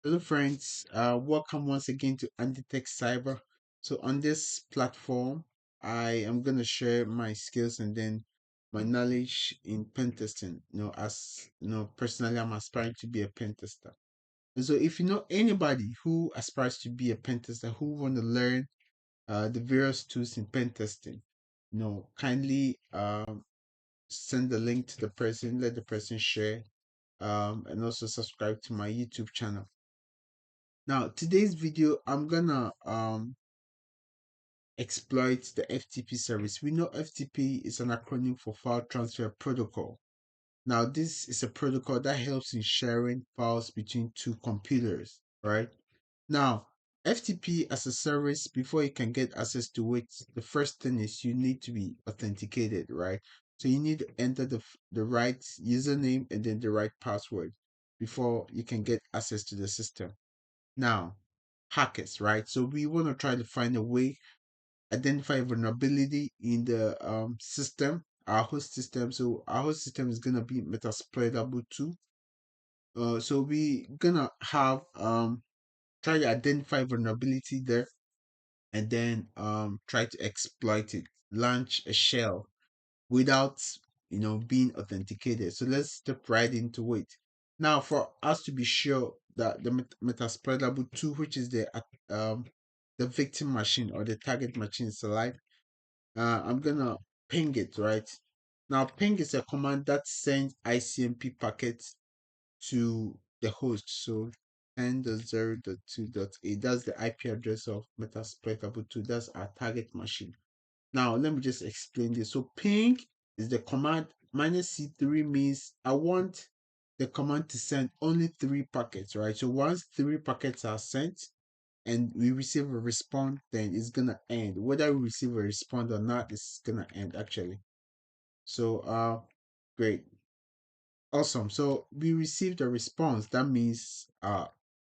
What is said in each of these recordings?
Hello, friends. Welcome once again to Tech Cyber. So, on this platform, I am going to share my skills and then my knowledge in pen testing. As personally, I'm aspiring to be a pen tester. And so, if you know anybody who aspires to be a pen tester, who want to learn the various tools in pen testing, kindly send the link to the person, let the person share, and also subscribe to my YouTube channel. Now, today's video, I'm gonna exploit the FTP service. We know FTP is an acronym for File Transfer Protocol. Now, this is a protocol that helps in sharing files between two computers, right? Now, FTP as a service, before you can get access to it, the first thing is you need to be authenticated, right? So you need to enter the right username and then the right password before you can get access to the system. Now, hackers, right? So we want to try to find a way, identify vulnerability in the system, our host system. So our host system is gonna be Metasploitable 2. So we gonna have try to identify vulnerability there and then try to exploit it, launch a shell without being authenticated. So let's step right into it. Now, for us to be sure that the Metasploitable 2, which is the victim machine or the target machine is alive, I'm gonna ping it, right? Now, ping is a command that sends ICMP packets to the host. So 10.0.2.8, that's the IP address of Metasploitable 2. That's our target machine. Now, let me just explain this. So, ping is the command. Minus C3 means I want the command to send only 3 packets, right? So, once 3 packets are sent and we receive a response, then it's going to end. Whether we receive a response or not, it's going to end actually. So, great. Awesome. So, we received a response. That means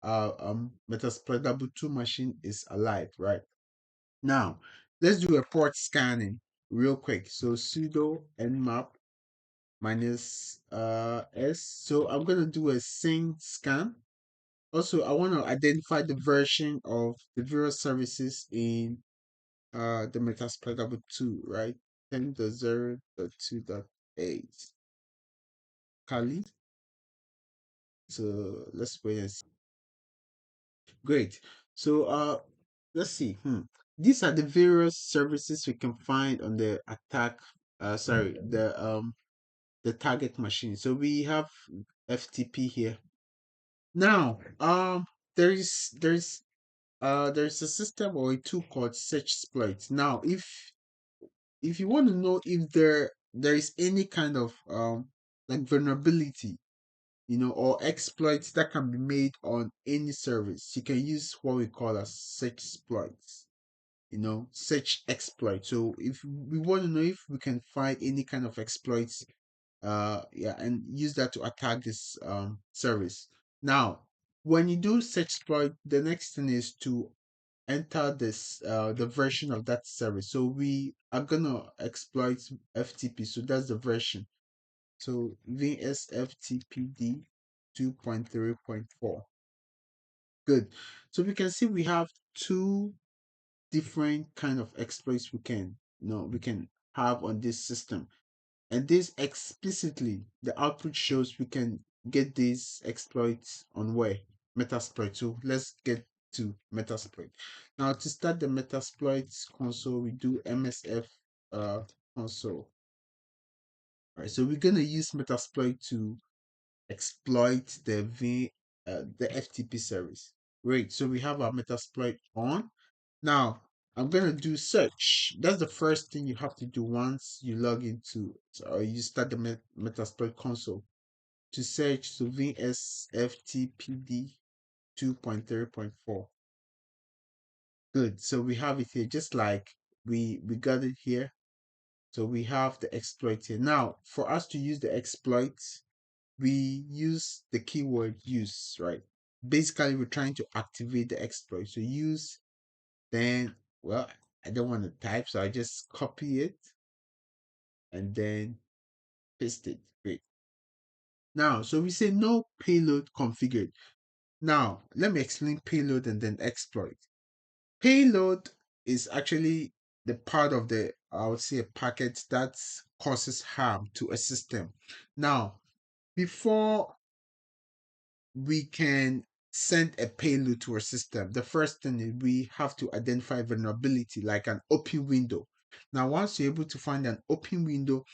Metasploitable 2 machine is alive, right? Now, let's do a port scanning real quick. So sudo nmap minus s. So I'm gonna do a sync scan. Also, I want to identify the version of the various services in the Metasploitable 2, right? 10.0.2.8. Kali. So let's wait and see. Great. So let's see. These are the various services we can find on the attack sorry, the target machine. So we have FTP here. Now, there's a system or a tool called Searchsploit. Now, if you want to know if there is any kind of like vulnerability, or exploits that can be made on any service, you can use what we call a search exploits. Search exploit. So if we want to know if we can find any kind of exploits, yeah, and use that to attack this service. Now, when you do search exploit, the next thing is to enter this the version of that service. So we are gonna exploit FTP. So that's the version. So vsftpd 2.3.4. Good. So we can see we have two different kind of exploits we can have on this system. And this explicitly, the output shows we can get these exploits on where? Metasploit. So let's get to Metasploit. Now to start the Metasploit console, we do MSF console. All right, so we're gonna use Metasploit to exploit the FTP service. Great. So we have our Metasploit on. Now I'm gonna do search. That's the first thing you have to do once you log into or you start the Metasploit console to search to vsftpd 2.3.4. Good. So we have it here, just like we got it here. So we have the exploit here. Now, for us to use the exploit, we use the keyword use, right? Basically, we're trying to activate the exploit. So use, then, well, I don't want to type, so I just copy it and then paste it. Great. Now, so we say no payload configured. Now, let me explain payload and then exploit. Payload is actually the part of the, I would say, a packet that causes harm to a system. Now, before we can send a payload to a system, the first thing is we have to identify vulnerability like an open window. Now, once you're able to find an open window,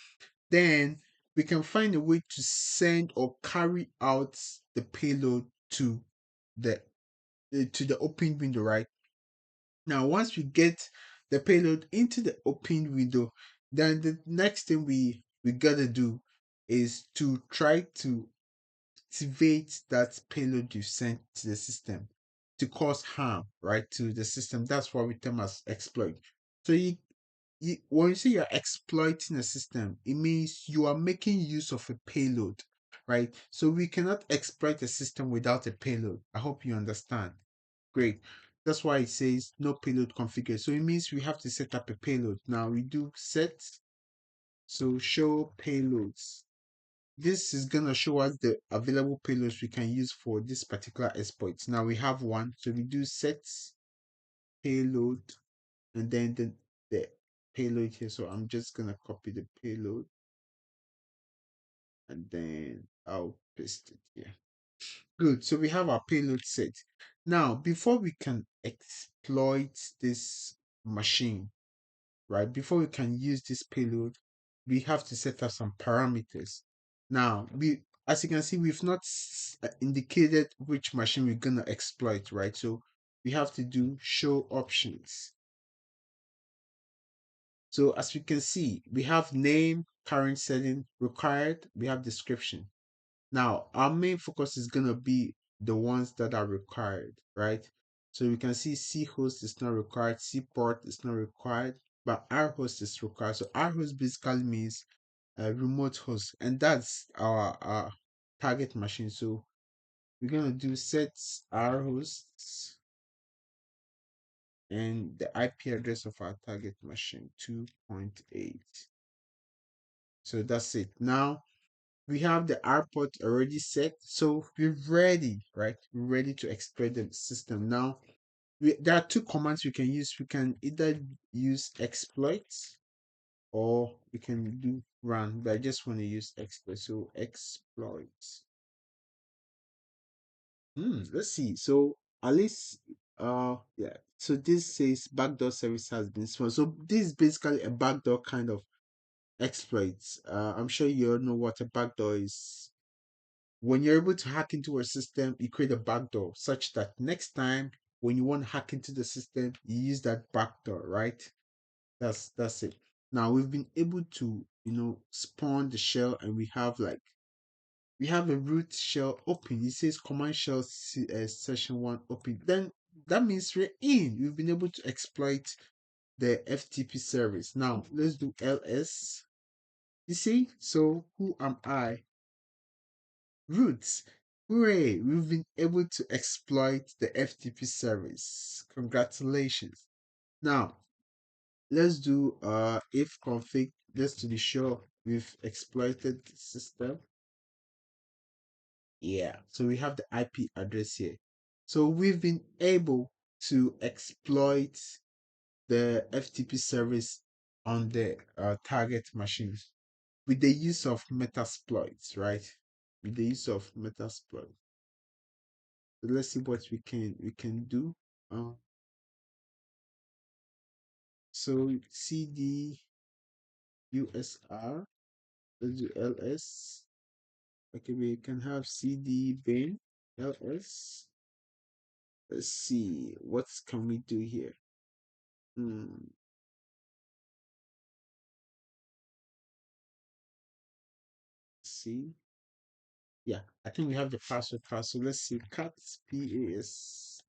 then we can find a way to send or carry out the payload the to the open window, right? Now, once we get the payload into the open window, then the next thing we gotta do is to try to activate that payload you sent to the system to cause harm, right, to the system. That's what we term as exploit. So when you say you're exploiting a system, it means you are making use of a payload, right? So we cannot exploit a system without a payload. I hope you understand. Great. That's why it says no payload configured. So it means we have to set up a payload. Now we do set, so show payloads. This is gonna show us the available payloads we can use for this particular exploit. Now we have one, so we do set payload and then the payload here. So I'm just gonna copy the payload and then I'll paste it here. Good. So we have our payload set. Now, before we can exploit this machine, right? Before we can use this payload, we have to set up some parameters. Now, as you can see, we've not indicated which machine we're gonna exploit, right? So we have to do show options. So as we can see, we have name, current setting, required, we have description. Now, our main focus is going to be the ones that are required, right? So we can see C host is not required, C port is not required, but R host is required. So R host basically means a remote host, and that's our target machine. So we're going to do set R hosts and the IP address of our target machine 2.8. So that's it. Now we have the R port already set, so we're ready, right? We're ready to exploit the system. Now, there are two commands we can use. We can either use exploit or we can do run, but I just want to use exploit. So exploit. Let's see. So at least, yeah. So this says backdoor service has been spawned. So this is basically a backdoor kind of exploits. I'm sure you all know what a backdoor is. When you're able to hack into a system, you create a backdoor such that next time when you want to hack into the system, you use that backdoor, right? That's it. Now we've been able to, spawn the shell, and we have a root shell open. It says command shell session one open. Then that means we're in. We've been able to exploit the FTP service. Now let's do ls. You see, so who am I? Roots. Hooray! We've been able to exploit the FTP service. Congratulations. Now, let's do if config just to be sure we've exploited the system. Yeah, so we have the IP address here. So we've been able to exploit the FTP service on the target machine with the use of Metasploit, right? With the use of Metasploit. So let's see what we can do. Uh, so cd usr, let's do ls. Okay, we can have cd bin ls. Let's see what can we do here. Hmm. See, yeah, I think we have the password file. So let's see cat pas.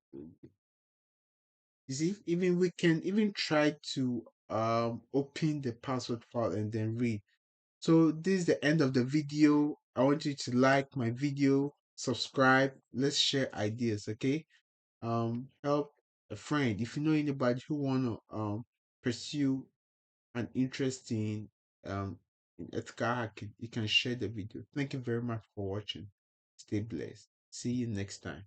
You see, even we can even try to open the password file and then read. So this is the end of the video. I want you to like my video, subscribe, let's share ideas, okay? Help a friend. If you know anybody who wanna pursue an interest in ethical hacking, you can share the video. Thank you very much for watching. Stay blessed. See you next time.